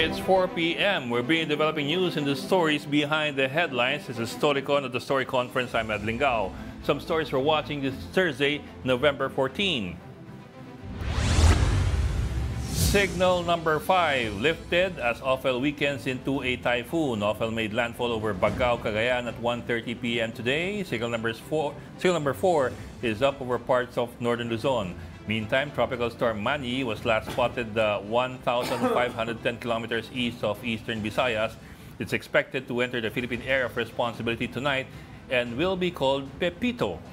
It's 4 p.m. We're bringing developing news and the stories behind the headlines. This is Storycon at the Story Conference. I'm Ed Lingao. Some stories we're watching this Thursday, November 14. Signal number 5 lifted as Ophel weakens into a typhoon. Ophel made landfall over Bagao, Cagayan at 1:30 p.m. today. Signal number 4 is up over parts of northern Luzon. Meantime, Tropical Storm Manny was last spotted 1,510 kilometers east of eastern Visayas. It's expected to enter the Philippine area of responsibility tonight and will be called Pepito.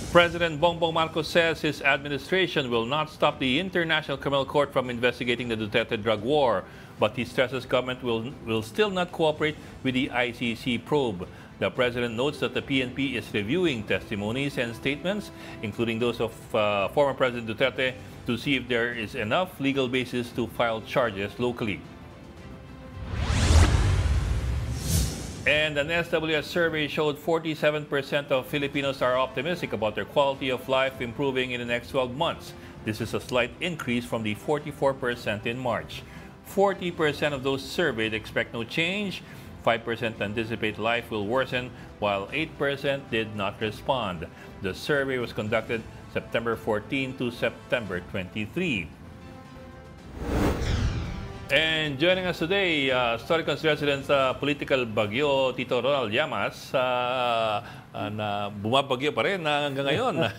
President Bongbong Marcos says his administration will not stop the International Criminal Court from investigating the Duterte drug war, but he stresses government will still not cooperate with the ICC probe. The president notes that the PNP is reviewing testimonies and statements, including those of former President Duterte, to see if there is enough legal basis to file charges locally. And an SWS survey showed 47% of Filipinos are optimistic about their quality of life improving in the next 12 months. This is a slight increase from the 44% in March. 40% of those surveyed expect no change. 5% anticipate life will worsen, while 8% did not respond. The survey was conducted September 14 to September 23. And joining us today, Storycon's resident political bagyo, Tito Ronald Llamas, na bumabagyo pa rin hanggang ngayon.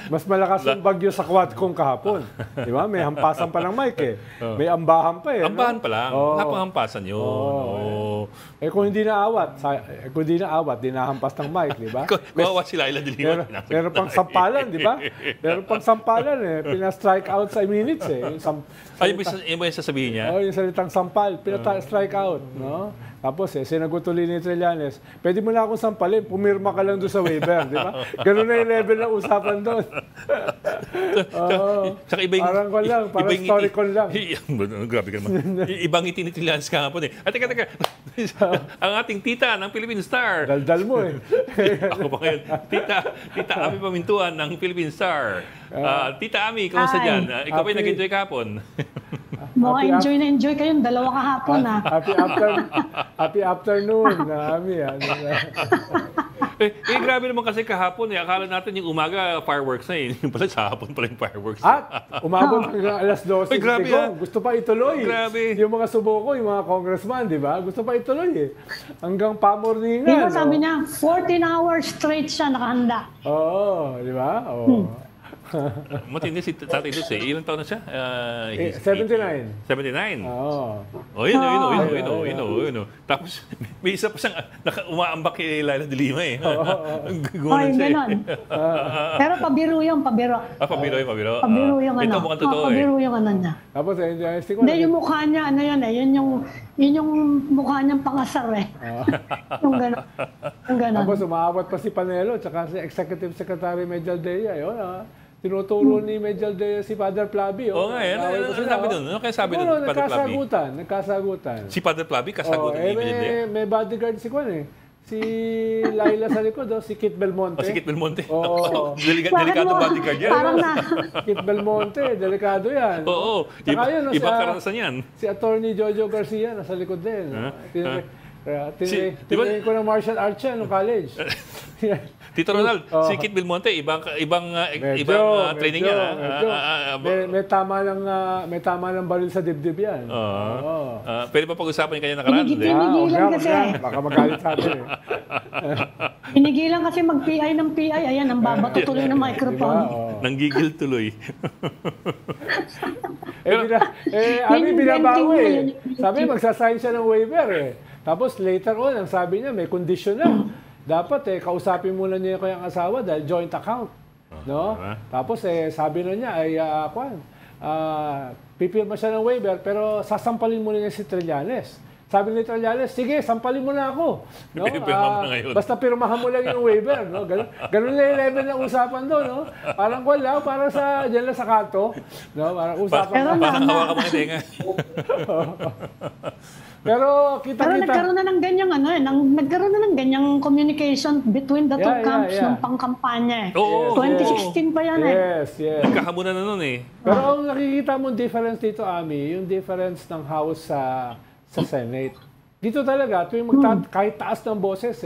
Mas malakas yung bagyo sa Quadcom kahapon. Di ba? May hampasan pa ng mic eh. May ambahan pa eh. Ambahan pa lang. Napanghampasan yun. Eh kung hindi naawat, dinahampas ng mic, di ba? Kawawa sila ilan din. Meron pang sampalan, di ba? Meron pang sampalan eh. Pina-strike out sa minutes eh. Ay, yung ba yung sasabihin niya? Yung salitang sampal, pina-strike out. No? Tapos sinagot ulit ni Trillanes, pwede mo na akong sampalin, pumirma ka lang doon sa waiver, di ba? Ganun na yung level ng usapan doon. Parang Storycon lang. Grabe ka naman. Ibang ngiti ni Trillanes kahapon eh. At teka. Ang ating tita ng Philippine Star. Daldal mo eh. Ako pa ngayon. Tita Ami Pamintuan ng Philippine Star. Tita Ami, kamusta dyan? Ikaw ba'y nag-enjoy kahapon? Mga enjoy kayong dalawa kahapon ha. Happy afternoon, Ami. Grabe naman kasi kahapon eh. Akala natin yung umaga fireworks na eh. Yung pala sa hapon pala yung fireworks. Umabot hanggang alas 12. Grabe Gusto pa ituloy. Grabe. Yung mga subuko, yung mga congressman, di ba? Gusto pa ituloy eh. Hanggang pamorningan. Di ba sabi niya, 14 hours straight siya nakahanda. Oo, di ba? Oo. Matindi si Tatay Luz eh. Ilang taon na siya? 79. 79? Oo. Yun. Tapos may isa pa siyang umaambak kay Laila de Lima eh. Ay, ganon. Pero pabiro yun, pabiro. Pabiro. Pabiro yung ano. Ito mukhang totoo eh. Pabiro yung ano niya. Tapos, hindi, yung mukha niya, ano yan eh. Yun yung mukha niyang pangasar eh. Yung ganon. Tapos umawat pa si Panelo, tsaka si Executive Secretary Medjal Dea. Yun tinuturo ni Medjal Dea si Father Plavi. Oo nga eh. Ano sabi doon? Ano kaya sabi doon, Father Plavi? Nagkasagutan. Si Father Plavi, kasagutan ni Medjal Dea? May bodyguard si Kwan eh. Si Laila sa likod, si Kit Belmonte. Si Kit Belmonte? Oo. Delikado bodyguard yan. Parang na. Kit Belmonte, delikado yan. Oo. Ibang karanasan yan. Si Attorney Jojo Garcia, nasa likod din. Tinignan ko ng martial arts yan, no college. Tito Ronald, si Kit Belmonte, ibang training yan. May tama lang baril sa dibdib yan. Pwede pa pag-usapan yung kanya nakaraan? Pinigilan kasi. Baka magalit sa atin eh. Pinigilan kasi mag-PI ng PI. Ayan, ang babato tuloy ng microphone. Nanggigil tuloy. Ami binabawi eh. Sabi, magsasign siya ng waiver eh. Tapos later on, ang sabi niya, may condition na. Dapat kausapin muna niya yung asawa dahil joint account. No? Tapos sabi na niya ay pipirma siya ng waiver pero sasampalin muna niya si Trillanes. Sabi ni Trillanes, sige, sampalin mo na ako. No? Basta pirmahan mo lang yung waiver. No? Ganun na yung level ng usapan doon. No? Parang wala, parang dyan lang sa kanto. No? Parang usapan. Parang hawakan mo na tenga. Pero Pero kita-kita. nagkaroon na ng ganyang nagkaroon na ng ganyang communication between the two camps nung pangkampanya eh. Oo. 2016 pa yan eh. Yes. Nagkahamunan na nun eh. Pero ang nakikita mong difference dito, Ami, yung difference ng House sa Senate. Dito talaga, kahit taas ng boses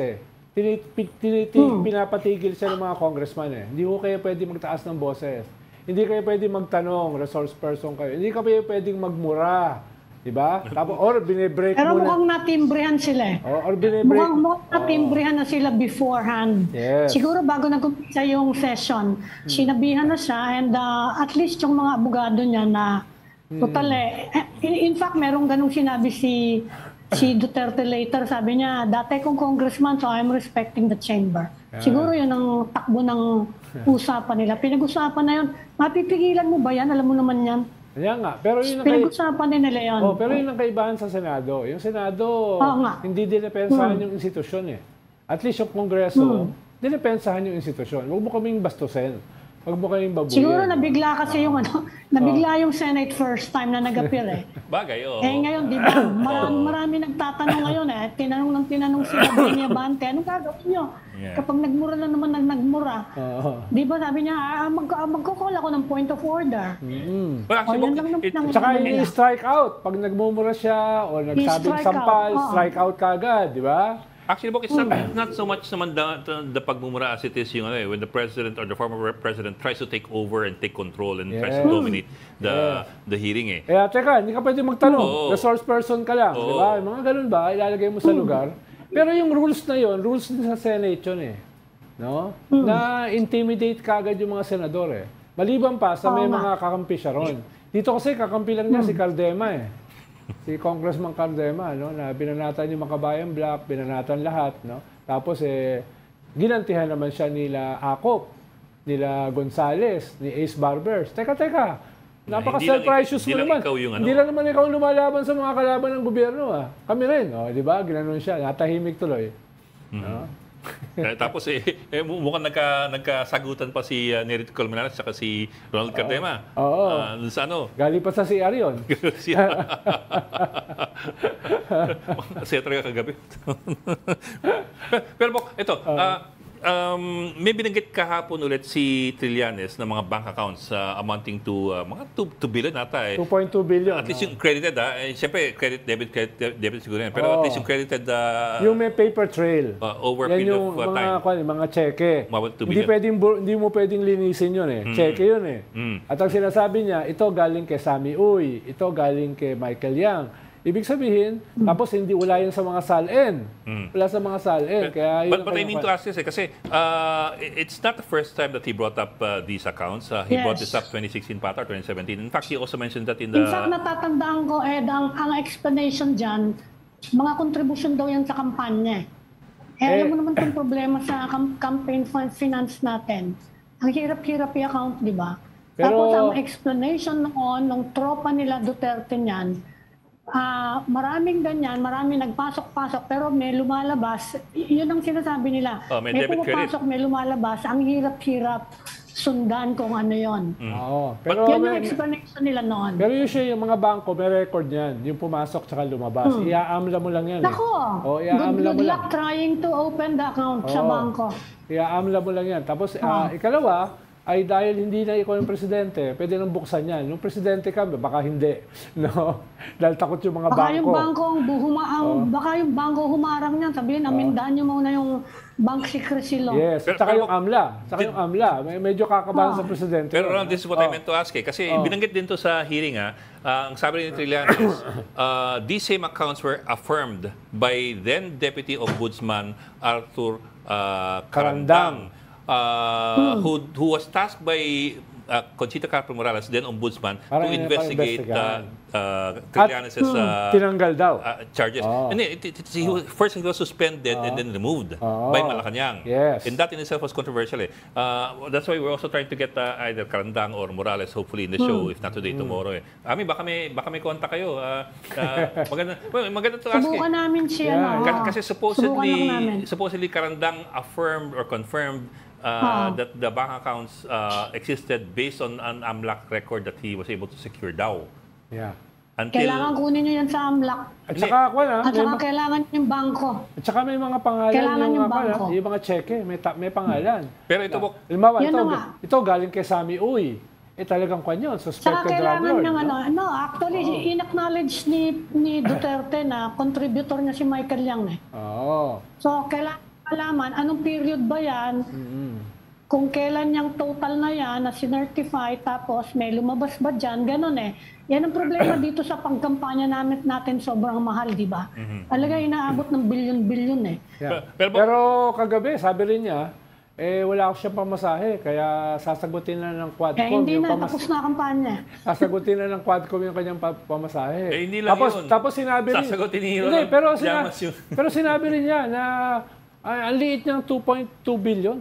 pinapatigil siya ng mga congressman eh. Hindi ko kayo pwede magtaas ng boses. Hindi kayo pwede magtanong, resource person kayo. Hindi kayo pwedeng magmura. Diba? Tapos, or binibreak Pero muna. mukhang natimbrihan sila eh. Or binibreak. Mukhang natimbrihan na sila beforehand. Yes. Siguro bago nag-umpisa yung session, sinabihan na siya and at least yung mga abogado niya na total in fact, merong ganung sinabi si Duterte later, sabi niya, dati kong congressman, so I'm respecting the chamber. Siguro yun ang takbo ng usapan nila. Pinag-usapan na yun. Mapipigilan mo ba yan? Alam mo naman yan. Kaya nga. Pero yun ang Pinag-usapan din nila yun. pero yun ang kaibahan sa Senado. Yung Senado, hindi dinepensahan yung institusyon eh. At least yung Kongreso, dinepensahan yung institusyon. Huwag mo kaming bastusin. Huwag mo kaming babuyan. Siguro nabigla kasi yung nabigla yung Senate first time na nag-appear eh. Bagay, oo. Ngayon, di ba, marami nagtatanong ngayon eh. Tinanong sila Benia Bante, anong gagawin nyo? Yeah. Kapag nagmura na naman nagmura. Di ba, sabi niya, magkukall ako ng point of order. Well, actually, yan lang naman Tsaka yung strike out. Pag nagmumura siya o nagsabing strike sampal, out. strike out kagad, di ba? Actually, it's not so much naman the pagmumura as it is yung when the president or the former president tries to take over and take control and tries to dominate the hearing eh. Kaya teka, hindi ka pwede magtanong. Resource person ka lang, di ba? Mga ganun ba, ilalagay mo sa lugar. Pero yung rules na yon, rules din sa Senate yun eh. No? Na intimidate kagad yung mga senador eh. Maliban pa sa may mga kakampi siya ron. Dito kasi kakampi lang niya si Cardema eh. Si Congressman Cardema, no, na binanatan yung Makabayan Black, binanatan lahat, no. Tapos ginantihan naman siya nila Acop, nila Gonzales, ni Ace Barbers. Teka. Napaka-self-righteous mo naman. Hindi lang naman ikaw lumalaban sa mga kalaban ng gobyerno, ah. Kami rin, di ba? Ginanon siya, natahimik tuloy. No? Tapos mukhang nagkasagutan pa si Nery Colmenares at si Ronald Cardema. Oo. Sa ano? Galing pa sa CR yun. Siya talaga kagabi. Pero ito, may binanggit kahapon ulit si Trillanes ng mga bank accounts amounting to mga 2 billion ata eh. 2.2 billion. At least yung credited siyempre credit debit siguro yan. Pero at least yung credited yung may paper trail. Over yan period yung of time. mga cheque. Hindi mo pwedeng linisin yun eh. Cheque yun eh. At ang sinasabi niya, ito galing kay Sammy Uy, ito galing kay Michael Yang. Ibig sabihin, tapos wala yan sa mga SALN. Wala sa mga SALN. Kaya but I mean to ask this kasi it's not the first time that he brought up these accounts. He brought this up 2016 pa or 2017. In fact, he also mentioned that in the... In fact, natatandaan ko, Ed, ang explanation dyan, mga contribution daw yan sa kampanya. Alam mo naman itong problema sa campaign finance natin. Ang hirap-hirap i-account, di ba? Tapos ang explanation noon, ng tropa nila Duterte niyan, maraming ganyan, maraming nagpasok-pasok pero may lumalabas. Yun ang sinasabi nila. May pumapasok, may lumalabas. Ang hirap-hirap sundan kung ano yon. Pero yan yung explanation nila noon. Pero usually yung mga bangko, may record yan. Yung pumasok tsaka lumabas. Iaamla mo lang yan. Nako, good luck trying to open the account sa bangko. Iaamla mo lang yan. Tapos ikalawa, ay dahil hindi na ikaw yung presidente, pwede nang buksan yan. Nung presidente ka, baka hindi. No? Dahil takot yung mga baka bangko. Baka yung bangko humarang niyan. Sabihin, amindaan nyo muna yung bank secrecy law. Yes, saka yung AMLA. Medyo kakabahan sa presidente. Pero Ron, this is what I meant to ask eh. Kasi binanggit din to sa hearing ang sabi ni Trillanes, these same accounts were affirmed by then Deputy Ombudsman Arthur Carandang. Who was tasked by Conchita Carpio Morales, then Ombudsman, to investigate Trillanes' tinanggal daw charges. And then, first he was suspended and then removed by Malacanang. Yes. And that in itself was controversial. That's why we're also trying to get either Carandang or Morales hopefully in the show, if not today, tomorrow. Ami, baka may konta kayo. Maganda to ask. Subukan namin siya. Kasi supposedly Carandang affirmed or confirmed that the bank accounts existed based on an AMLAC record that he was able to secure daw. Yeah. Kailangan kunin nyo yan sa AMLAC. At saka, At saka kailangan yung bangko. At saka may mga pangalan Kailangan yung bangko. yung mga cheque, may pangalan. Pero ito po, Halimbawa, Yan na nga. ito galing kay Sammy Uy. Talagang kwan yun, Saka suspected drug kailangan lord. ng actually, in-acknowledge ni Duterte na contributor niya si Michael Yang eh. Oo. So, kailangan malaman anong period ba yan, kung kailan yung total na yan na sinertify, tapos may lumabas ba dyan, ganun eh. Yan ang problema dito sa pagkampanya natin sobrang mahal, di ba? Talaga inaabot ng bilyon-bilyon eh. Yeah. Pero- Pero kagabi, sabi rin niya, wala ako siyang pamasahe, kaya sasagutin na ng Quadcom Hindi yung na, tapos na ang kampanya. sasagutin na ng Quadcom yung kanyang pamasahe. hindi lang yun. Tapos sinabi rin, Sasagutin ni Hero Hindi, ng pero, Llamas yun. pero sinabi rin niya na ang liit niyang 2.2 billion.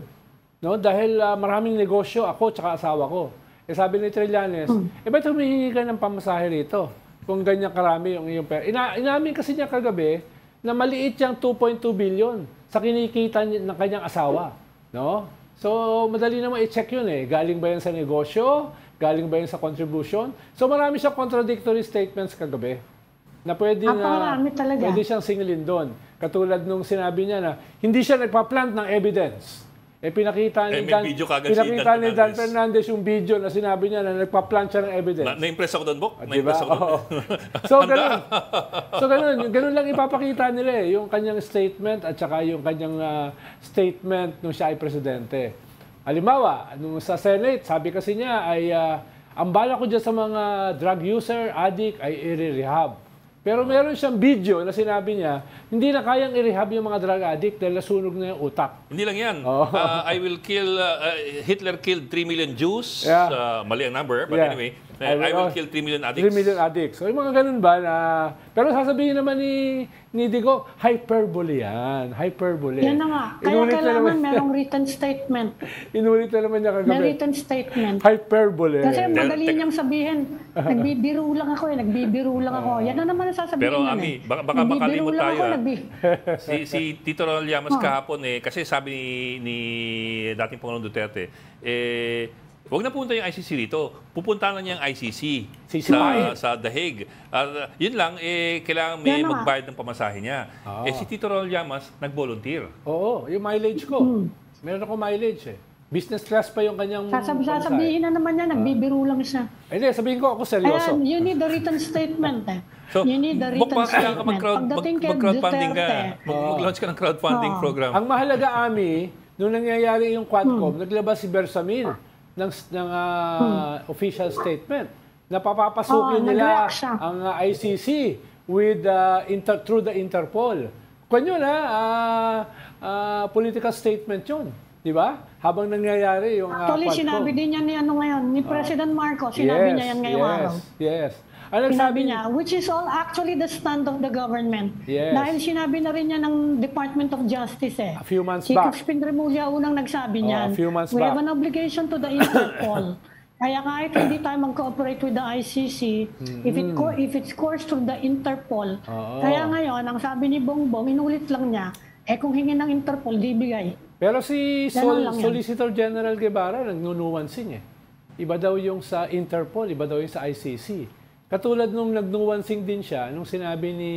No? Dahil maraming negosyo ako tsaka asawa ko. Sabi ni Trillanes, ba't humihingi ka ng pamasahe rito? Kung ganyan karami yung iyong pera. Inamin kasi niya kagabi na maliit yung 2.2 billion sa kinikita ng kanyang asawa. No? So, madali naman i-check yun eh. Galing ba yan sa negosyo? Galing ba yan sa contribution? So, marami siyang contradictory statements kagabi na pwede Talaga. pwede siyang singilin doon. Katulad nung sinabi niya na hindi siya nagpa-plant ng evidence. Pinakita ni may video kagad si pinakita Dan ni Dan Fernandez. Fernandez yung video na sinabi niya na nagpa-plant siya ng evidence. Na-impress ako doon, Bok. Diba? Na-impress ako doon. Oo. So, ganun lang ipapakita nila yung kanyang statement at saka yung kanyang statement nung siya ay presidente. Halimbawa, nung sa Senate, sabi kasi niya ay ang bala ko dyan sa mga drug user, addict ay i-rehab. Pero meron siyang video na sinabi niya, hindi na kayang i-rehab yung mga drug addict dahil nasunog na yung utak. Hindi lang yan. I will kill, Hitler killed 3 million Jews. Yeah. Mali ang number, but Yeah. anyway, I will kill 3 million addicts. 3 million addicts. So, yung mga ganun ba na... Pero sasabihin naman ni Digo, hyperbole yan. Hyperbole. Yan na nga. Kaya Inulit na kailangan naman- merong written statement. Inulit na naman niya May kagabi. written statement. Hyperbole. Kasi madali niyang sabihin, nagbibiro lang ako nagbibiro lang ako. Yan na naman ang sasabihin Pero niya Ami, eh. baka Nagbibiro makalimot lang tayo. ako, Si Tito Ronald Llamas kahapon kasi sabi ni dating Pangulong Duterte, huwag na pupunta yung ICC rito. Pupunta na niya ang ICC sa The Hague. Yun lang, kailangan may Yan na nga. magbayad ng pamasahe niya. Si Tito Ronald Llamas, nag-volunteer. Oo, yung mileage ko. Meron ako mileage eh. Business class pa yung kanyang Sasabihin na naman niya, nagbibiro lang siya. Hindi, sabihin ko ako seryoso. Ayan, you need a written statement eh. So, you need a written baka kailangan ka statement. Pagdating kay mag-crowdfunding ka. Duterte, Mag-launch ka ng crowdfunding program. Ang mahalaga, Ami, nung nangyayari yung Quadcom, naglabas si Bersamin ng official statement na papapasukin nila nag-react siya. ang ICC with through the Interpol. Kung yun political statement yun. Di ba? Habang nangyayari yung actually, Quadcom. sinabi din niya ni President Marcos, sinabi niya yan ngayong araw. Yes. Ano Sinabi niya, which is all actually the stand of the government. Yes. Dahil sinabi na rin niya ng Department of Justice eh. A few months Si back. Crispin Remulla unang nagsabi niyan. a few months We back. have an obligation to the Interpol. Kaya kahit hindi tayo mag-cooperate with the ICC, if it's coursed through the Interpol, kaya ngayon, ang sabi ni Bongbong, inulit lang niya, kung hingin ng Interpol, di bigay. Pero si Ganun lang yan. Solicitor General Guevara nagnunuwansing eh. Iba daw yung sa Interpol, iba daw yung sa ICC. Katulad nung nagnuwansing din siya, nung sinabi ni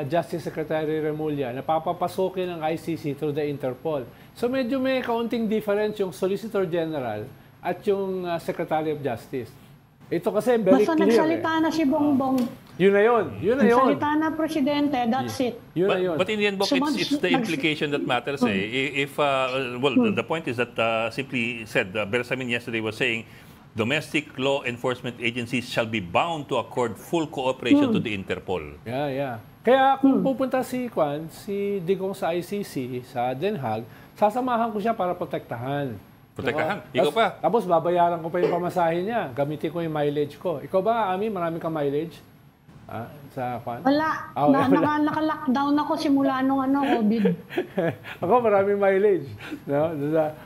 Justice Secretary Remulla na papapasukin ng ICC through the Interpol. So medyo may kaunting difference yung Solicitor General at yung Secretary of Justice. Ito kasi very Basta clear. nagsalita na si Bongbong, Yun na yun. Yun na yun. nagsalita na Presidente, that's it. Yun na yun. But in the end, Bok, it's the implication that matters. The point is that simply said, Bersamin yesterday was saying, domestic law enforcement agencies shall be bound to accord full cooperation to the Interpol. Yeah. Kaya kung pupunta si Digong sa ICC, sa Den Haag, sasamahan ko siya para protektahan. Protektahan? Oo. Ikaw pa? Tapos babayaran ko pa yung pamasahe niya. Gamitin ko yung mileage ko. Ikaw ba, Ami, marami kang mileage? Sa Kwan? Wala. Wala. Naka-lockdown ako simula nung COVID. Ako, marami mileage. No?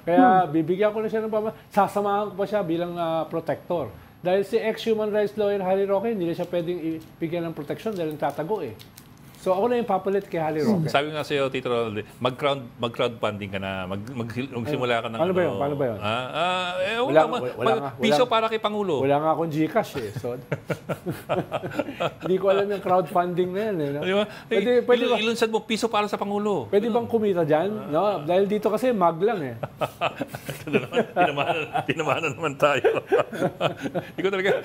Kaya bibigyan ko na siya ng pamasahe. Sasamahan ko pa siya bilang protector. Dahil si ex-human rights lawyer Harry Roque, hindi na siya pwedeng ibigyan ng protection dahil tatago eh. So ako na yung papalit kay Harry Roque. Sabi nga sa'yo, Tito Ronald, mag-crowdfunding ka na, magsimula ka ng... Paano ba yun? Paano ba yun? Piso para kay Pangulo. Wala nga akong Gcash eh. So, hindi ko alam yung crowdfunding na yan. Eh, no? Di ba? Pwede ba? Ilunsad mo, piso para sa Pangulo. Pwede bang kumita dyan? No? Dahil dito kasi mag lang eh. Tinamahan naman tayo. Ikaw talaga.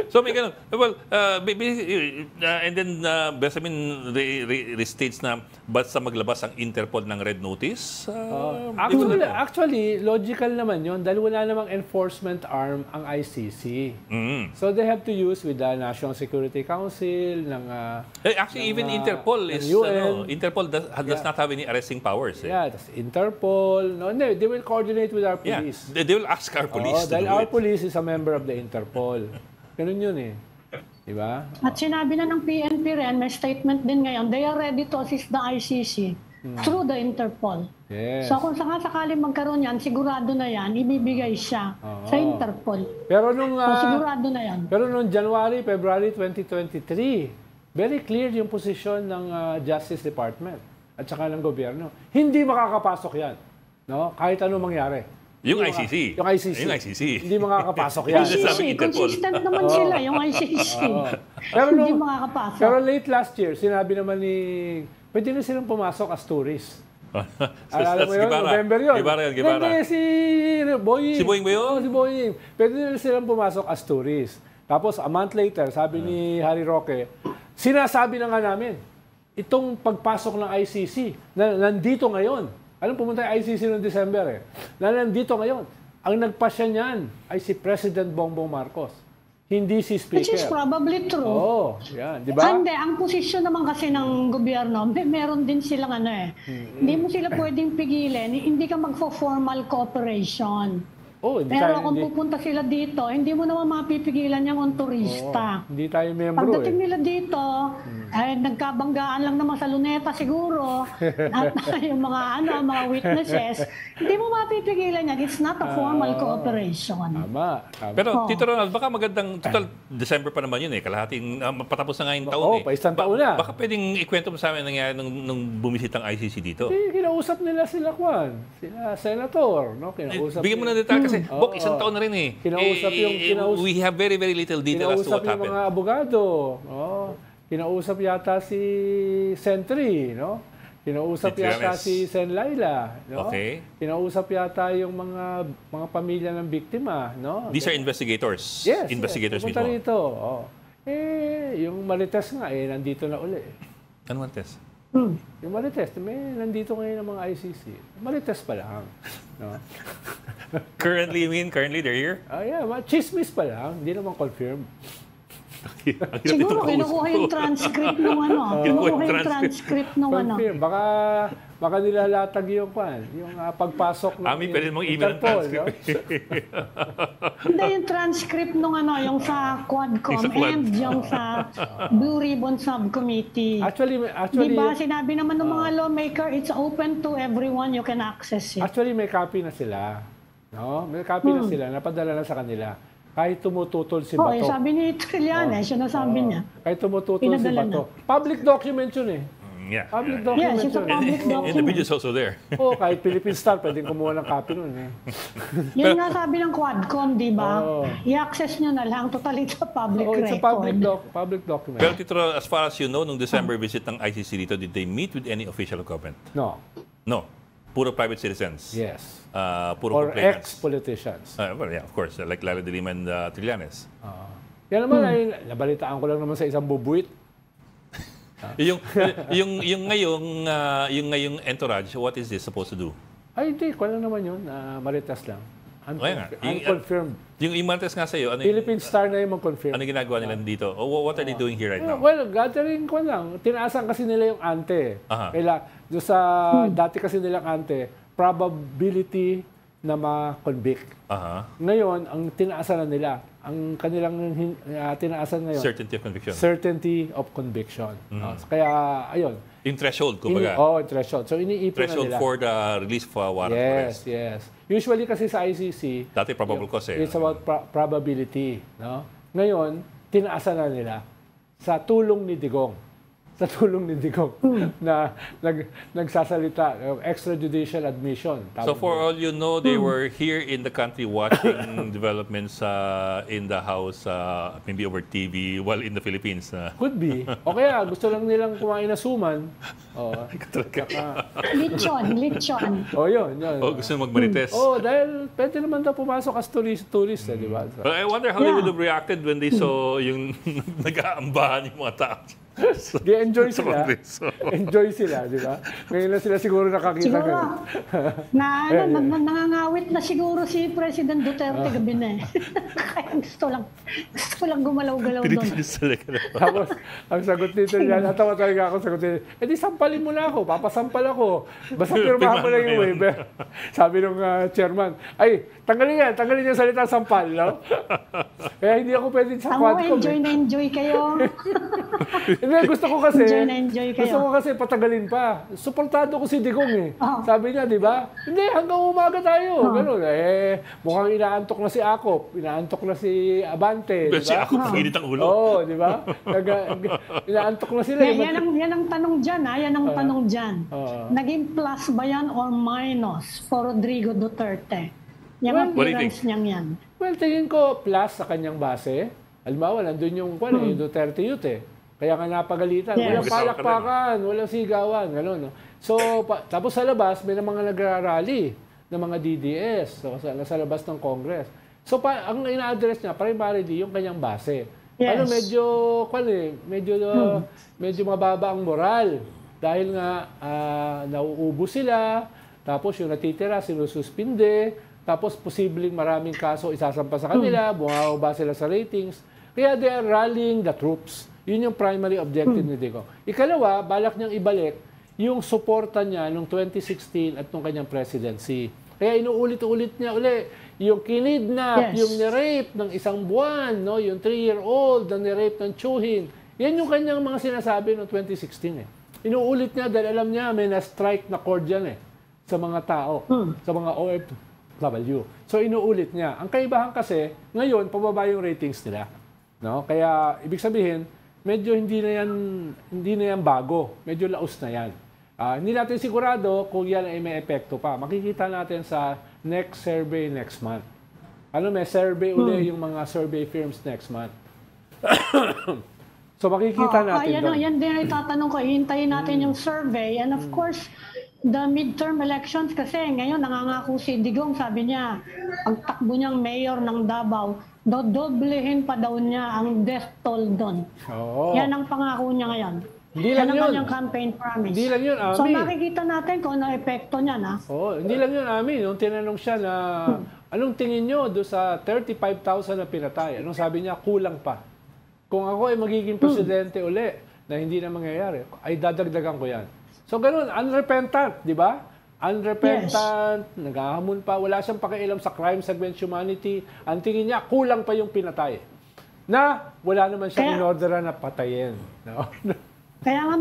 So may ganun. Well, and then Benjamin restates na basta maglabas ang Interpol ng red notice. Actually, logical naman yun dahil wala namang enforcement arm ang ICC. So they have to use with the National Security Council ng actually, even Interpol is Interpol does not have any arresting powers. Yeah, that's Interpol. No, they will coordinate with our police. Yeah, they will ask our police to dahil do our it. police is a member of the Interpol. Ganun yun eh. Diba? At sinabi na ng PNP rin, may statement din ngayon, they are ready to assist the ICC through the Interpol. Yes. So kung sakali magkaroon yan, sigurado na yan, ibibigay siya sa Interpol. Pero nung sigurado na yan. Pero nung January, February 2023, very clear yung posisyon ng Justice Department at saka ng gobyerno. Hindi makakapasok yan. No? Kahit anong mangyari. Yung ICC. Yung ICC. Hindi makakapasok yan. ICC, consistent naman sila, yung ICC. Pero hindi makakapasok. Pero late last year, sinabi naman ni... Pwede na silang pumasok as tourists. Alam mo yun? November yun. Gibara. Hindi, si Boying. Si Boying ba yun? Si Boying. Pwede na silang pumasok as tourists. Tapos, a month later, sabi ni Harry Roque, sinasabi na nga namin, itong pagpasok ng ICC, na nandito ngayon, alam, pumunta yung ICC noong December eh. Nandito ngayon. Ang nagpasya niyan ay si President Bongbong Marcos. Hindi si Speaker. Which is probably true. Oo, yan. Di ba? Hindi, ang posisyon naman kasi ng gobyerno, meron din silang ano eh. Hindi mo sila pwedeng pigilin, hindi ka magfo-formal cooperation. Oh, pero kung pupunta sila dito, hindi mo naman mapipigilan yung turista. Hindi tayo membro Pagdating nila dito, ay nagkabanggaan lang naman sa luneta siguro, at yung mga witnesses, hindi mo mapipigilan yan. It's not a formal cooperation. Tama. Pero, Tito Ronald, baka magandang, total December pa naman yun eh, kalahating, patapos na nga yung taon eh. Pa isang taon na. Baka pwedeng ikwento mo sa amin nangyari nung bumisit ang ICC dito. Kinausap nila sila Juan, sila Senator, no? Kinausap bigyan mo na detalye kasi, isang taon na rin eh. Kinausap we have very, very little detail as to what happened. Kinausap yung mga abogado, no? Kinausap yata si Sentry, no? Kinausap yata si Sen Laila, no? Okay. Kinausap yata yung mga pamilya ng biktima, no? These are investigators. Yes. Investigators pumunta mismo. rito. Yung Marites nga, nandito na uli. Ano Marites? Yung Marites, nandito ngayon ang mga ICC. Marites pa lang. No? Currently, they're here? Yeah, chismis pa lang. Hindi naman confirmed. Siguro kinukuha yung transcript ng Kinukuha yung transcript ng confirm. Baka nilalatag yung pagpasok ng pwede mong email ang transcript. Hindi, yung transcript ng yung sa Quadcom and yung sa Blue Ribbon Subcommittee. Actually, diba, sinabi naman ng mga lawmaker, it's open to everyone, you can access it. Actually, may copy na sila. No? May copy na sila, napadala na sa kanila. Kahit tumututol si Bato. Sabi ni Trillanes, siya nasabi niya. Kahit tumututol si Bato. Public document yun eh. Yeah. Public document it's a public document. And the video is also there. Kahit Philippine Star, pwedeng kumuha ng copy nun eh. Yun nga sabi ng Quadcom, di ba? I-access nyo na lang, totally sa public record. It's a public document. Pero Tito, as far as you know, nung December visit ng ICC dito, did they meet with any official government? No. No. Puro private citizens? Yes. Puro or ex-politicians. Well, yeah, of course. Like Lala de Lima and Trillanes. Yan naman ay nabalitaan ko lang naman sa isang bubuit. yung ngayong entourage, what is this supposed to do? Ay, hindi. Ko lang naman yun. Marites lang. Unconfirmed. Yung Marites nga sa'yo, Philippine Star na yung mag-confirm. Ano ginagawa nila dito? What are they doing here right now? Well, gathering ko lang. Tinaasan kasi nila yung ante. Doon sa dati kasi nilang ante, probability na ma-convict. Ngayon, ang tinaasan na nila, ang kanilang tinaasan ngayon, certainty of conviction. Kaya, ayun. Yung threshold, kumbaga. Threshold. So, iniipon na nila. Threshold for the release of warrant of arrest. Yes. Usually kasi sa ICC, dati probable cause it's about probability. No? Ngayon, tinaasan na nila. sa tulong ni Digong. Sa tulong ni Digong na nagsasalita, extrajudicial admission. So for all you know, they were here in the country watching developments in the House, maybe over TV, while in the Philippines. Could be. O kaya gusto lang nilang kumain na suman. Lechon. Yun. Gusto nang magmarites. Dahil pwede naman daw pumasok as tourist, di ba? But I wonder how they would have reacted when they saw yung nag-aambahan yung mga tao. Enjoy sila. Enjoy sila, di ba? Ngayon lang sila siguro nakakita. Siguro, nangangawit na siguro si President Duterte gabi na eh. Kaya gusto lang gumalaw-galaw doon. Tapos, ang sagot nito niya, natawa talaga ako sagot nito, di sampalin mo na ako, papasampal ako. Basta pirmahan mo lang yung waiver. Sabi nung chairman, tanggalin yung salita sampal, no? Kaya hindi ako pwede sa quadcom. Enjoy kayo. Hindi, gusto ko kasi patagalin pa. Suportado ko si Digong eh. Sabi niya, di ba? Hindi, hanggang umaga tayo. Ganun. Mukhang inaantok na si Akop, inaantok na si Abante. Pero si Akop, init ang ulo. Di ba? Inaantok na sila. Yan ang tanong dyan, Yan ang tanong dyan. Naging plus ba yan or minus for Rodrigo Duterte? Yung appearance niyang yan. Well, tingin ko plus sa kanyang base. Halimbawa, nandun yung Duterte Youth eh. Kaya nga napagalitan. Walang palakpakan, walang sigawan, gano'n. No? So, tapos sa labas, may mga nagrarally ng mga DDS sa labas ng Congress. So, ang ina-address niya, primarily, yung kanyang base. Yes. Medyo mababa ang moral. Dahil nga, nauubos sila, tapos yung natitira, sinususpinde, tapos posibleng maraming kaso isasampa sa kanila, bumababa sila sa ratings. Kaya they are rallying the troops. Yun yung primary objective ni Digong. Ikalawa, balak niyang ibalik yung suporta niya noong 2016 at nung kanyang presidency. Kaya inuulit-ulit niya yung kinidnap, yung nirape ng isang buwan, no? Yung 3-year-old na nirape ng Chuhin. Yan yung kanyang mga sinasabi noong 2016. Inuulit niya dahil alam niya may na-strike na chord yan sa mga tao, sa mga OFW. So inuulit niya. Ang kaibahan kasi, ngayon, pababa yung ratings nila. No? Kaya, ibig sabihin, medyo hindi na yan bago. Medyo laos na yan. Hindi natin sigurado kung yan ay may epekto pa. Makikita natin sa next survey next month. May survey uli yung mga survey firms next month. So makikita natin doon. Yan din ay tatanong ko. Hintayin natin yung survey. And of course, the midterm elections kasi ngayon nangangako si Digong. Sabi niya, pagtakbo niyang mayor ng Davao, dodoblehin pa daw niya ang death toll doon. Yan ang pangako niya ngayon. Hindi lang yun. Yan ang campaign promise. Hindi lang yun, Ami. So makikita natin kung ano epekto niya, na. Hindi lang yun, Ami. Nung tinanong siya na, anong tingin nyo doon sa 35,000 na pinatay? Anong sabi niya? Kulang pa. Kung ako ay magiging presidente uli na hindi na mangyayari, ay dadagdagan ko yan. So ganun, unrepentant, di ba? Unrepentant, naghahamon pa, wala siyang pakialam sa crimes against humanity. Ang tingin niya, kulang pa yung pinatay. Na wala naman siyang inorderan na patayin. No? Kaya nga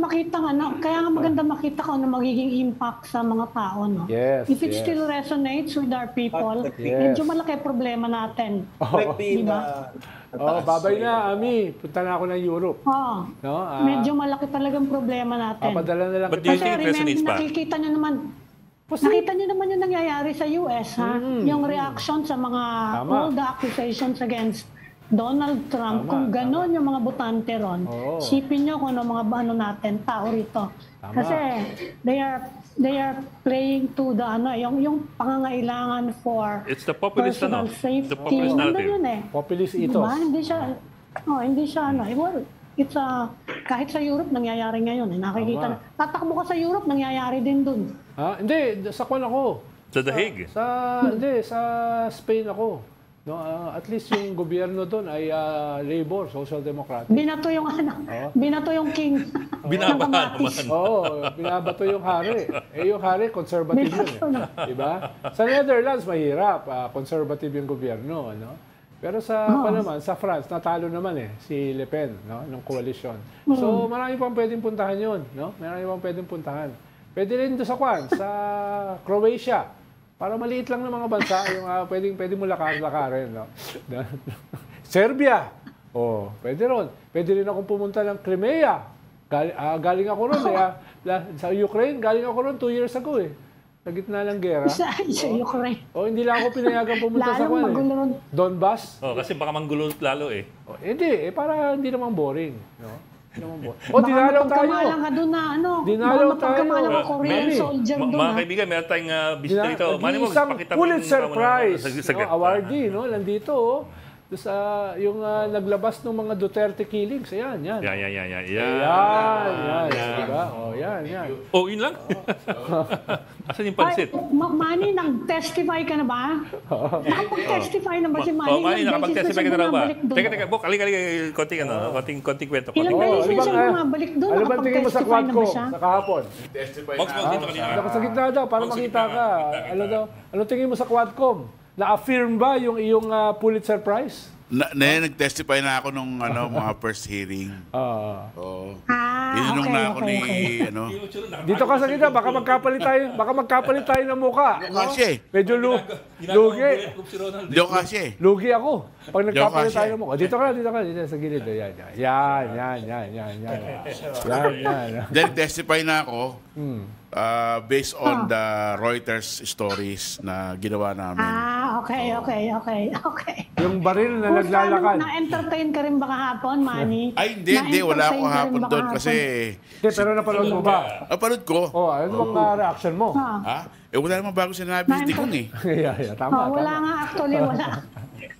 maganda makita ko ano magiging impact sa mga tao, no? Yes, if it still resonates with our people, medyo malaki problema natin. Diba? Babay na, Ami. Punta na ako ng Europe. No? Medyo malaki talagang problema natin. Papadala na lang. But do you think it resonates pa? Nakita niyo naman yung nangyayari sa US, ha? Yung reaction sa mga all the accusations against Donald Trump, kung gano'n yung mga botante ron, sipin nyo kung ano mga tao rito. Kasi they are playing to the yung pangangailangan for personal safety. The populist narrative. Yun Populist ethos. Diba? Hindi siya kahit sa Europe nangyayari ngayon, nakikita na. Tatakbo ka sa Europe, nangyayari din dun. Hindi, sa kwan ako. Sa The Hague? Sa Spain ako. No, at least yung gobyerno doon ay Labor, Social Democratic. Binato yung binato yung king. Binabahan naman. Binabato yung hari. Yung hari, conservative yun. Diba? Sa Netherlands, mahirap. Conservative yung gobyerno. No? Pero sa France, natalo naman si Le Pen, no, ng koalisyon. So, marami pang pwedeng puntahan yun. No? Marami pang pwedeng puntahan. Pwede rin doon sa Croatia. Para maliit lang ng mga bansa, yung pwedeng mo lakarin, no? Serbia. Oh, pwede ron. Pwede rin akong pumunta ng Crimea. Galing ako ron sa Ukraine, galing ako ron 2 years ago eh. Sa gitna ng gera. Sa Ukraine. Hindi lang ako pinayagan pumunta sa Lalong magulo ron. Donbas. Kasi baka manggulo lalo eh. Hindi, para hindi naman boring. No? Hindi naman boring. Baka Dinalaw tayo. mapagkamalang ka doon na Dinalaw baka mapagkamalang tayo. ka Korean soldier doon Mga kaibigan, meron tayong bisita dito. Mani mo, Isang pakita mo Pulitzer Prize. saglit. Awardee, no? Nandito, doon sa yung naglabas ng mga Duterte killings. Ayan. Yan. Diba? Yan. Oh, yun lang? Asan yung pansit? Manny, nag-testify ka na ba? Nakapag-testify na ba si Manny? Manny, nakapag-testify ka na raw ba? Bumabalik doon. Teka, Bok, konting kwento. Ilang beses na siya bumabalik doon? Ano ba tingin mo sa Nakapag-testify quad na ko ba siya? sa kahapon? Box, dito kanina. Ako sa gitna daw, para makita ka. Ano tingin mo sa Quadcom? Na-affirm ba yung iyong Pulitzer Prize? Nag-testify na ako nung mga first hearing. Oo. Inunong na ako ni Dito ka sa gitna, baka magkapalit tayo ng mukha. Kasi, Medyo lugi. di ako kasi. Lugi ako. Pag nagkapalit kasi. tayo ng mukha. Dito sa gilid. Yan. Then testify na ako based on the Reuters stories na ginawa namin. Okay. Yung baril na naglalakad. Na-entertain ka rin ba kahapon, Manny? Ay, hindi. Wala ako hapon doon kasi... Pero napanood mo ba? Napanood ko. Ano bang reaction mo? Ha? Wala naman bago sinabi si Digong eh. Tama. Wala nga actually, wala.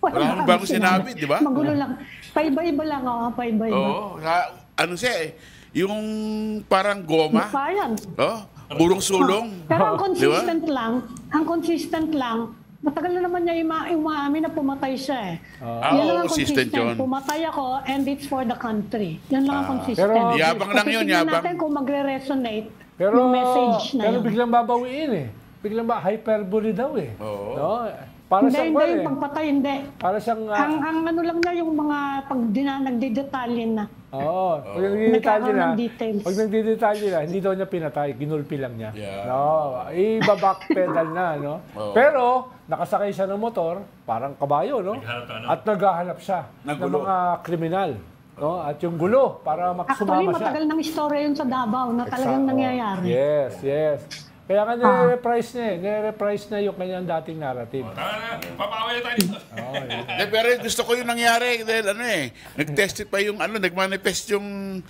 Wala naman bago sinabi, di ba? Magulo lang. Paiba-iba lang, paiba-iba. Oo. Ano siya eh. Yung parang goma. Parang. Burong sulong. Pero ang consistent lang, matagal na naman niya umaamin na pumatay siya eh. Yan lang ang consistent yun. Pumatay ako and it's for the country. Yan lang ang consistent. Pero yabang lang yun, Tingnan yabang. natin kung magre-resonate yung message na pero yun. biglang babawiin eh. Biglang hyperbole daw eh. Oo. No? Para Hindi, siyang yung pagpatay, hindi. Para siyang... Ang ano lang niya, yung mga pag nagdidetalye na. Pag nagdidetalye na, ng details. pag nagdidetalye na, hindi daw niya pinatay, ginulpi lang niya. Yeah. No, iba-backpedal na, no? Pero, nakasakay siya ng motor, parang kabayo, no? At naghahanap siya ng mga kriminal. No? At yung gulo, para Actually, maksumama siya. matagal ng istorya yun sa Davao na talagang nangyayari. Yes. Kaya nga nire-reprise niya yung kanyang dating narrative. Tara na, papawala tayo dito. Pero gusto ko yung nangyari dahil nag-testify yung nag-manifest yung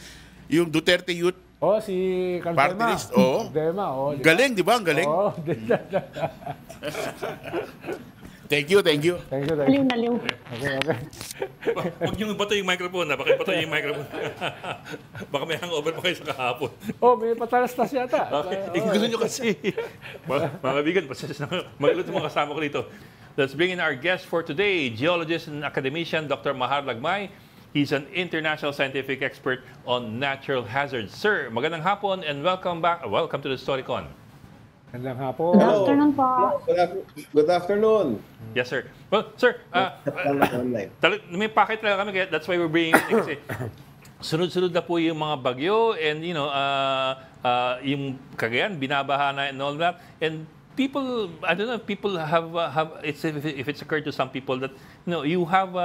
Duterte Youth Si Party Caldema. List. Oo. Caldema, Galing, di ba? Ang galing. Thank you. Thank you. Naliw. Okay. Huwag niyong ibato yung microphone. Baka ibato yung microphone. Baka may hangover pa kayo sa kahapon. May patalastas yata. Gusto niyo kasi. Mga kaibigan, pasensya na. Magulat yung mga kasama ko dito. Let's bring in our guest for today, geologist and academician Dr. Mahar Lagmay. He's an international scientific expert on natural hazards. Sir, magandang hapon and welcome back. Welcome to the Storycon. Magandang hapon. Good afternoon po. Good afternoon. Yes, sir. Well, sir, may packet talaga kami, kaya that's why we're bringing it. Kasi sunod-sunod na po yung mga bagyo and, yung Cagayan, binabaha na and all that. And people, I don't know, people have if it's occurred to some people that, you have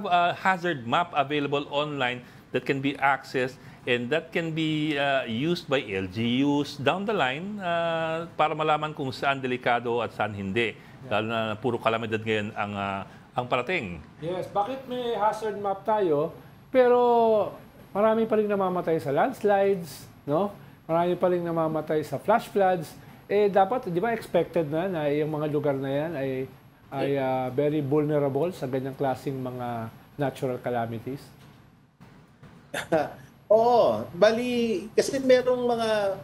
a hazard map available online that can be accessed and that can be used by LGUs down the line para malaman kung saan delikado at saan hindi. Lalo na puro kalamidad ngayon ang parating. Yes, bakit may hazard map tayo pero marami pa rin namamatay sa landslides, no? Marami pa rin namamatay sa flash floods. Dapat, di ba expected na yung mga lugar na yan ay very vulnerable sa ganyang klaseng mga natural calamities? Oo, bali kasi merong mga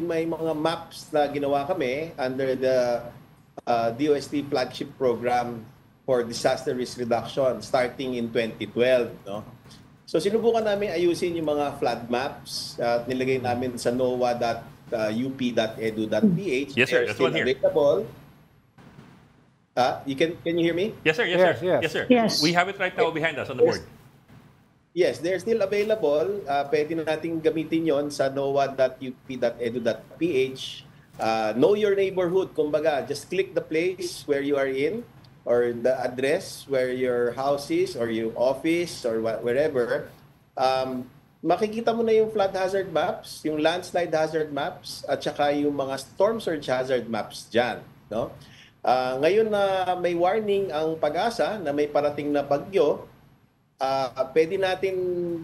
may mga maps na ginawa kami under the DOST flagship program for disaster risk reduction starting in 2012, no. So sinubukan namin ayusin yung mga flood maps at nilagay namin sa noaa.up.edu.ph. Yes, sir. That's one here. Available. Can you hear me? Yes, sir. Yes, sir. Yes. We have it right now behind us on the board. Yes, they're still available. Pwede na natin gamitin yon sa noaa.up.edu.ph. Know your neighborhood, kumbaga. Just click the place where you are in. or the address where your house is or your office or wherever, makikita mo na yung flood hazard maps, yung landslide hazard maps, at saka yung mga storm surge hazard maps dyan. No? Ngayon na may warning ang Pag-asa na may parating na bagyo, pwede natin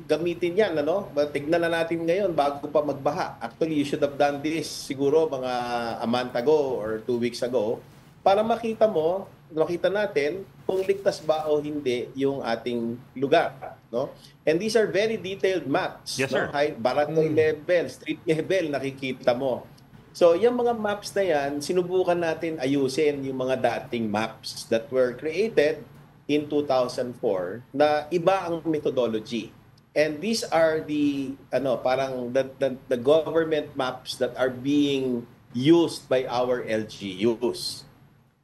gamitin yan. Ano? Tignan na natin ngayon bago pa magbaha. Actually, you should have done this siguro mga a month ago or 2 weeks ago para makita natin kung ligtas ba o hindi yung ating lugar. No? And these are very detailed maps. Yes, sir. No? Barangay level, street level, nakikita mo. So, yung mga maps na yan, sinubukan natin ayusin yung mga dating maps that were created in 2004 na iba ang methodology. And these are the the government maps that are being used by our LGUs.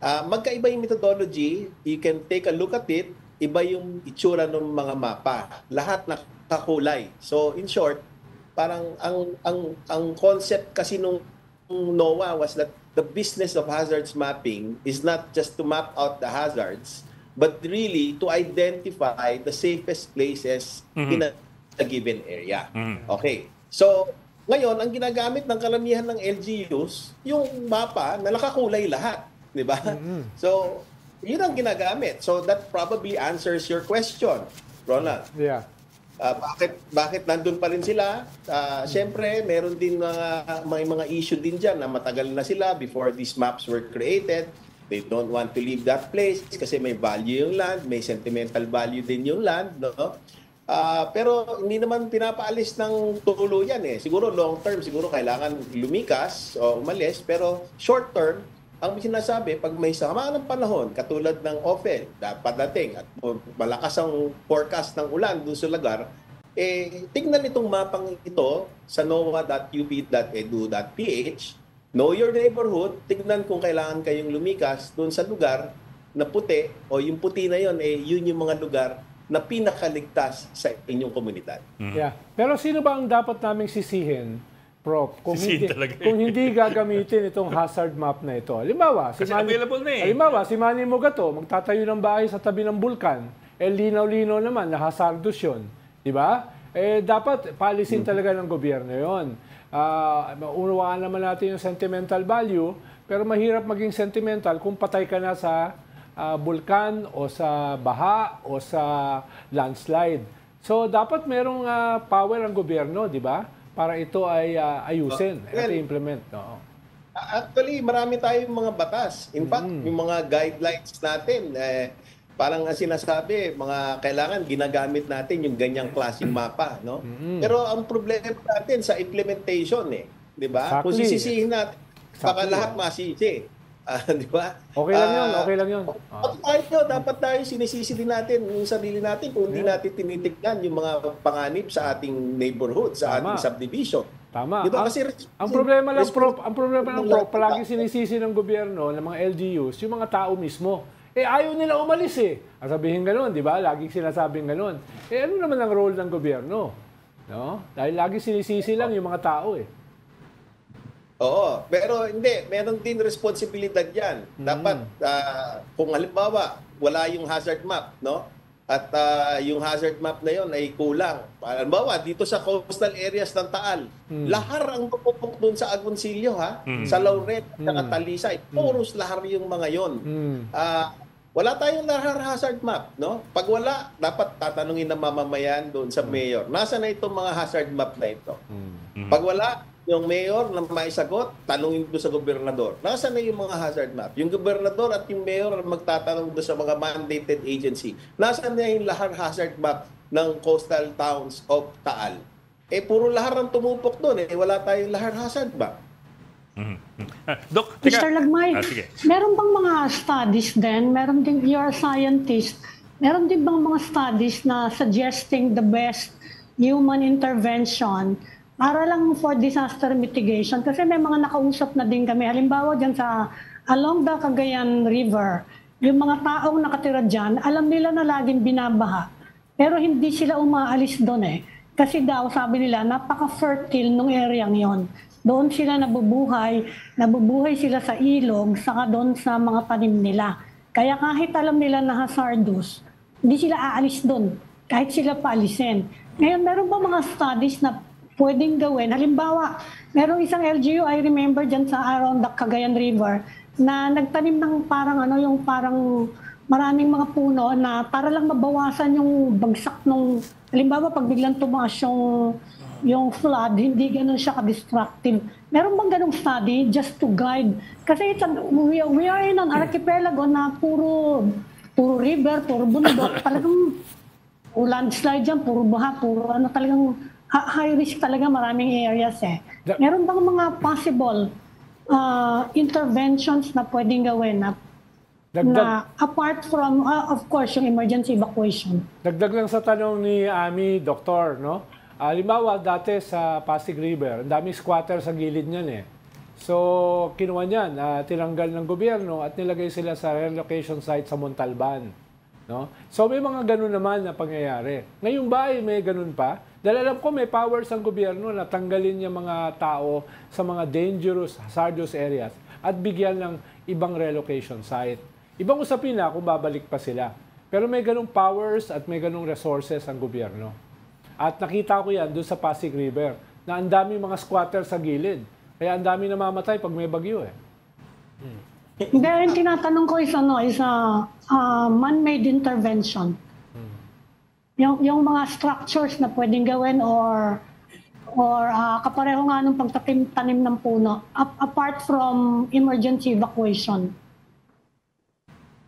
Magkaiba yung methodology, you can take a look at it, iba yung itsura ng mga mapa. Lahat nakakulay. So in short, parang ang concept kasi nung NOAA was that the business of hazards mapping is not just to map out the hazards, but really to identify the safest places in a given area. Okay. So ngayon, ang ginagamit ng karamihan ng LGUs, yung mapa na nakakulay lahat. Diba? So, yun ang ginagamit. So, that probably answers your question, Ronald. Yeah. Bakit nandun pa rin sila? Siyempre, meron din may mga issue din dyan na matagal na sila before these maps were created. They don't want to leave that place kasi may value yung land, may sentimental value din yung land. No? Pero hindi naman pinapaalis ng tuluyan eh. Siguro long term, siguro kailangan lumikas o umalis. Pero short term, ang sinasabi, pag may sama ng panahon, katulad ng OFEL, padating at malakas ang forecast ng ulan doon sa lugar, tignan itong mapang ito sa noaa.ub.edu.ph, know your neighborhood, tignan kung kailangan kayong lumikas doon sa lugar na puti, o yung puti na yun, yun yung mga lugar na pinakaligtas sa inyong komunidad. Yeah. Pero sino ba ang dapat naming sisihin, Prof, kung hindi gagamitin itong hazard map na ito? Halimbawa, si Manny Mogato, magtatayo ng bahay sa tabi ng bulkan. Linaw-linaw naman na hazardous yun. Diba? Dapat paalisin talaga ng gobyerno yun. Unawaan naman natin yung sentimental value, pero mahirap maging sentimental kung patay ka na sa bulkan o sa baha o sa landslide. So, dapat merong power ang gobyerno, di ba? Para ito ay ayusin at i-implement. No? Actually, marami tayong mga batas. In fact, yung mga guidelines natin, parang sinasabi, kailangan ginagamit natin yung ganyang klaseng mapa. No? Pero ang problema natin sa implementation, di ba? Exactly. Kung sisisihin natin, baka lahat masisi. Di ba? Okay lang yun. Dapat tayo sinisisi din natin yung sarili natin kung hindi natin tinitignan yung mga panganib sa ating neighborhood, sa ating subdivision. Tama. Diba? Kasi ang problema lang, Prof, palagi sinisisi ng gobyerno, ng mga LGUs, yung mga tao mismo. Ayaw nila umalis Sabihin gano'n, di ba? Laging sinasabing gano'n. Ano naman ang role ng gobyerno? No? Dahil lagi sinisisi lang yung mga tao Oo, pero hindi, meron din responsibilidad yan. Dapat, kung halimbawa, wala yung hazard map, no? At yung hazard map na yon ay kulang. Halimbawa, dito sa coastal areas ng Taal, lahar ang pupupok doon sa Agoncillo, sa Lauret, sa Talisay. Puros lahar yung mga yon. Wala tayong lahar hazard map, no? Pag wala, dapat tatanungin ng mamamayan doon sa mayor. Nasaan na itong mga hazard map na ito? Pag wala, yung mayor na maisagot, tanungin doon sa gobernador. Nasaan na yung mga hazard map? Yung gobernador at yung mayor magtatanong doon sa mga mandated agency. Nasaan na yung lahar hazard map ng coastal towns of Taal? Puro lahar ang tumupok doon. Wala tayong lahar hazard map. Dok, Mr. Lagmay, meron bang mga studies din? Meron din, you're a scientist, meron din bang mga studies na suggesting the best human intervention para lang for disaster mitigation? Kasi may mga nakausap na din kami. Halimbawa dyan along the Cagayan River, yung mga taong nakatira dyan, alam nila na laging binabaha. Pero hindi sila umaalis doon Kasi daw, sabi nila, napaka-fertile nung area yon. Doon sila nabubuhay sila sa ilog, saka doon sa mga tanim nila. Kaya kahit alam nila na hazardous, hindi sila aalis doon, kahit sila paalisin. Ngayon, meron ba mga studies na pwedeng gawin? Halimbawa, merong isang LGU, I remember dyan sa around the Cagayan River, na nagtanim ng parang yung parang maraming mga puno na para lang mabawasan yung bagsak nung, halimbawa, pag biglang tumaas yung flood, hindi ganun siya ka-destructive. Meron bang ganung study just to guide? Kasi we are in an archipelago na puro river, puro bundok, talagang landslide dyan, puro baha, puro talagang high risk talaga maraming areas eh. Meron bang mga possible interventions na pwedeng gawin na apart from, of course, yung emergency evacuation? Dagdag lang sa tanong ni Ami, Doktor, no? Halimbawa, dati sa Pasig River, ang daming squatter sa gilid niyan eh. So, kinuha niyan, tinanggal ng gobyerno at nilagay sila sa relocation site sa Montalban. No? So, may mga ganun naman na pangyayari. Ngayon ba ay may ganun pa? Dahil alam ko may powers ang gobyerno na tanggalin yung mga tao sa mga dangerous, hazardous areas at bigyan ng ibang relocation site. Ibang usapin na kung babalik pa sila. Pero may ganung powers at may ganung resources ang gobyerno. At nakita ko yan doon sa Pasig River na ang daming mga squatter sa gilid. Kaya ang dami namamatay pag may bagyo eh. Pero yung tinatanong ko is man-made intervention. Yung mga structures na pwedeng gawin or kapareho nga nung pagtanim ng puno apart from emergency evacuation.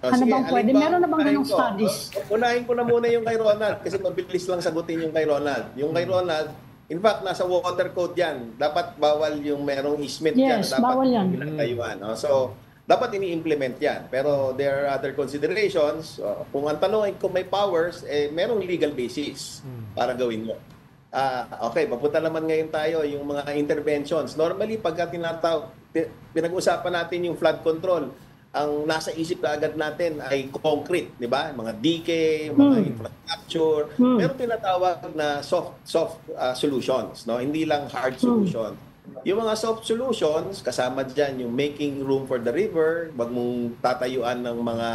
Ano bang pwede? Meron na bang ganong studies? Unahin ko na muna yung kay Ronald kasi mabilis lang sagutin yung kay Ronald. Yung kay Ronald, in fact, nasa water code yan. Dapat bawal yung merong easement yan. Yes, Dapat bawal yan. Pinagtayuan. No? So, dapat ini-implement yan. Pero there are other considerations. Kung ang tanong ay kung may powers, merong legal basis para gawin mo. Okay, papunta naman ngayon tayo yung mga interventions. Normally, pagka pinag-usapan natin yung flood control, ang nasa isip na agad natin ay concrete, di ba? Mga dike, mga infrastructure. Pero tinatawag na soft solutions, no? Hindi lang hard solution. Yung mga soft solutions, kasama dyan yung making room for the river, wag mong tatayuan ng mga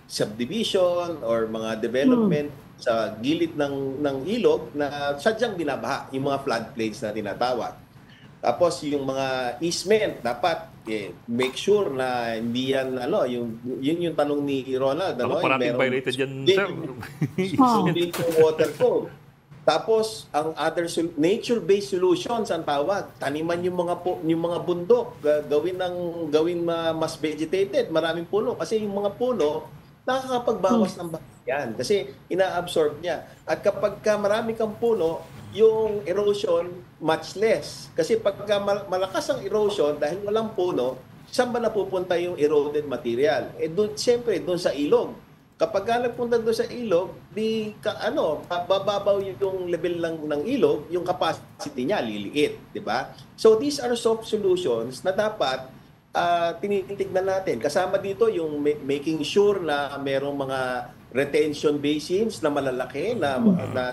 subdivision or mga development sa gilid ng ilog na sadyang binabaha, yung mga floodplains na tinatawag. Tapos yung mga easement, dapat make sure na hindi yan, yung tanong ni Ronald. Parating violated yan, sir. Hindi yung water code. Tapos, ang other nature-based solutions ang tawag. Taniman yung mga bundok, gawin mas vegetated, maraming puno. Kasi yung mga puno, nakakapagbawas ng yan kasi ina-absorb niya. At kapag marami kang puno, yung erosion much less. Kasi pagka malakas ang erosion dahil walang puno, saan ba napupunta yung eroded material? Siyempre, doon sa ilog. Kapag nagpunta doon sa ilog, bababaw yung level ng ilog, yung capacity niya liliit, di ba? So these are soft solutions na dapat tinitignan natin. Kasama dito yung making sure na merong mga retention basins na malalaki na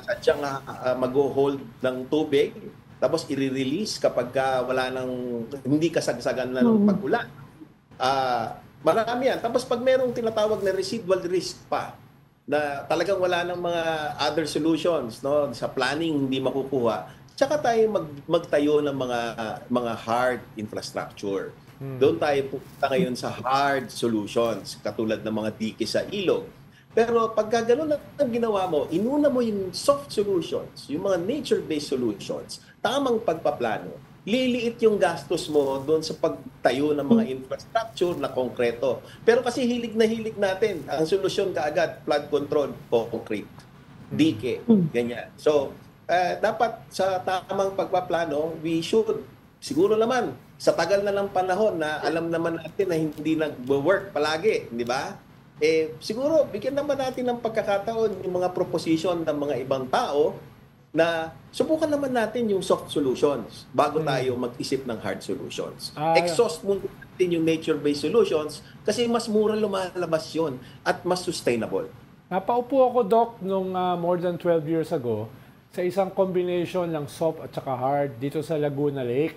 sadyang mag-hold ng tubig tapos i-release kapag wala hindi kasagsagan na ng pag-ulan. Marami yan. Tapos pag merong tinatawag na residual risk pa na talagang wala ng mga other solutions, no, sa planning hindi makukuha, tsaka tayo magtayo ng mga hard infrastructure. Doon tayo pupunta ngayon sa hard solutions katulad ng mga dike sa ilog. Pero pagka gano'n ang ginawa mo, inuna mo yung soft solutions, yung mga nature-based solutions, tamang pagpaplano, liliit yung gastos mo doon sa pagtayo ng mga infrastructure na konkreto. Pero kasi hilig na hilig natin, ang solusyon kaagad, flood control, concrete, dike, ganyan. So, dapat sa tamang pagpaplano, we should, siguro naman, sa tagal na ng panahon na alam naman natin na hindi nag-work palagi, di ba? Siguro, bigyan naman natin ng pagkakataon yung mga proposition ng mga ibang tao na subukan naman natin yung soft solutions bago tayo mag-isip ng hard solutions. Exhaust muna natin yung nature-based solutions kasi mas mura lumalabas yun at mas sustainable. Napaupo ako, Doc, nung more than 12 years ago sa isang combination ng soft at saka hard dito sa Laguna Lake.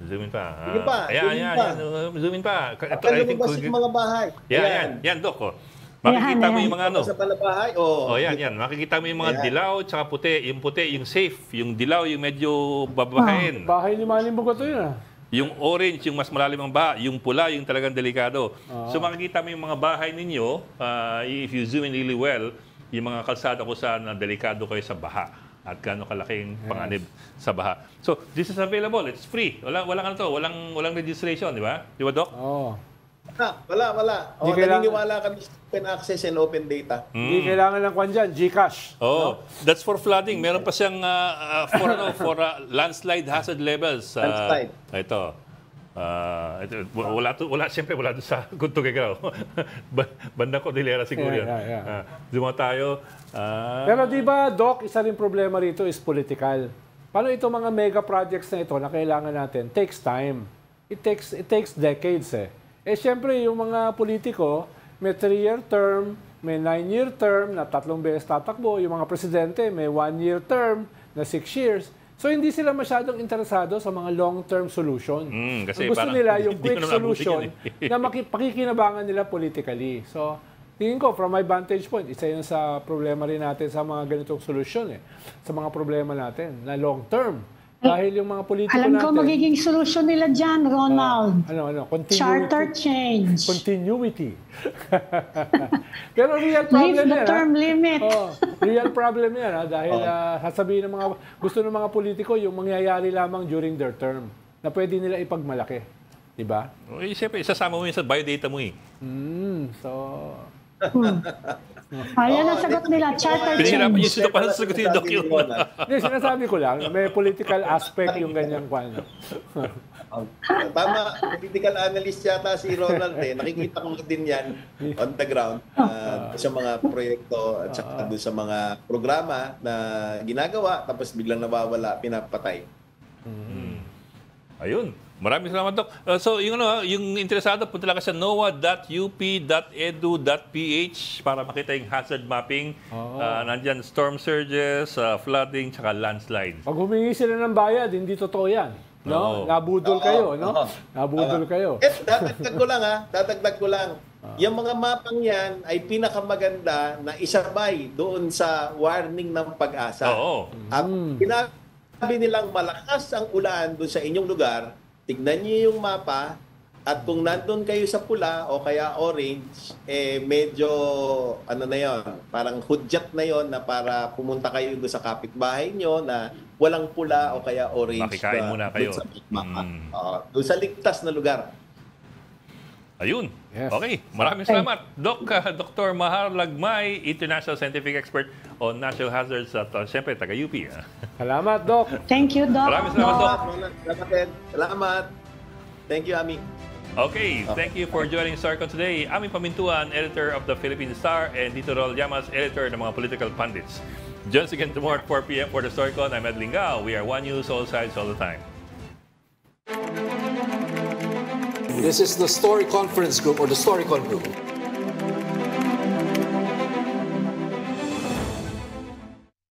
Zoom in pa. Sige pa, Ayan, zoom in ayan, pa. ayan. Zoom in pa. Ito, lumabas yung mga bahay. Yan, Doc. Oh. Makikita mo yung mga ano. Sa palabahay. Oh, Yan. Makikita mo yung mga Ayan. dilaw, tsaka puti. Yung puti, yung safe. Yung dilaw, yung medyo babahain. Bahay ni Manny Bugoto yun ah. Yung orange, yung mas malalim ang baha. Yung pula, yung talagang delikado. So makikita mo yung mga bahay ninyo, if you zoom in really well, yung mga kalsada kung saan na delikado kayo sa baha at gaano kalaking panganib sa baha. So, this is available. It's free. Walang registration, di ba? Di ba, Doc? Oo. Wala. Di kailangan- Naniniwala kami sa open access and open data. Hindi kailangan ng kwan dyan, Gcash. That's for flooding. Meron pa siyang for landslide hazard levels. Landslide. Ito. Siyempre wala doon sa Guntugigao. Bandang Cordillera siguro yun. Yeah. Duma tayo. Pero di ba, Doc, isa rin problema rito is political. Paano itong mga mega projects na ito na kailangan natin? Takes time. It takes decades eh. Siyempre, yung mga politiko, may 3-year term, may 9-year term na 3 beses tatakbo. Yung mga presidente, may 1-year term na 6 years. So, hindi sila masyadong interesado sa mga long-term solution. Kasi Ang gusto parang nila yung hindi quick ko naman solution abutin na pakikinabangan nila politically. So, tingin ko, from my vantage point, isa yun sa problema rin natin sa mga ganitong solusyon sa mga problema natin na long-term. Dahil yung mga politiko Alam natin... ko magiging solusyon nila dyan, Ronald. Continuity. Charter change. Continuity. Pero real Leave problem the term limit. Real problem yan. Dahil sasabihin ng mga... Gusto ng mga politiko yung mangyayari lamang during their term na pwede nila ipagmalaki. Diba? Siyempre, isasama mo yun sa biodata mo eh. Ayan ang sagot nila, charter Pinahirapan change. yung sila para sa sagot ni Doc yun. Hindi, sinasabi ko lang, may political aspect yung ganyang kwan. Tama, political analyst yata si Ronald Nakikita ko din yan on the ground sa mga proyekto at saka doon sa mga programa na ginagawa tapos biglang nawawala, pinapatay. Ayun. Maraming salamat, Doc. So, yung interesado, punta lang ka sa noaa.up.edu.ph para makita yung hazard mapping. Nandyan storm surges, flooding, tsaka landslide. Pag humingi sila ng bayad, hindi totoo yan. No? Nabudol kayo, no? Nabudol kayo. Dadagdag ko lang. Yung mga mapang yan ay pinakamaganda na isabay doon sa warning ng pag-asa. At sinabi nilang malakas ang ulan doon sa inyong lugar, tignan niyo yung mapa at kung nandun kayo sa pula o kaya orange, medyo parang hudyat na yon na para pumunta kayo doon sa kapitbahay nyo na walang pula o kaya orange. Makikain muna kayo. Doon sa mapa. Doon sa ligtas na lugar. Ayun. Yes. Okay. Maraming salamat. Dr. Mahar Lagmay, International Scientific Expert on Natural Hazards at siyempre, taga-UP. Salamat, Doc. Thank you, Doc. Maraming salamat, Doc. Salamat. Thank you, Ami. Okay, thank you for joining StarCon today. Ami Pamintuan, editor of the Philippine Star, and Tito Rol Llamas, editor ng mga political pundits. Join us again tomorrow at 4 p.m. for the StarCon. I'm Ed Lingao. We are One News, all sides, all the time. This is the Story Conference Group or the StoryCon Group.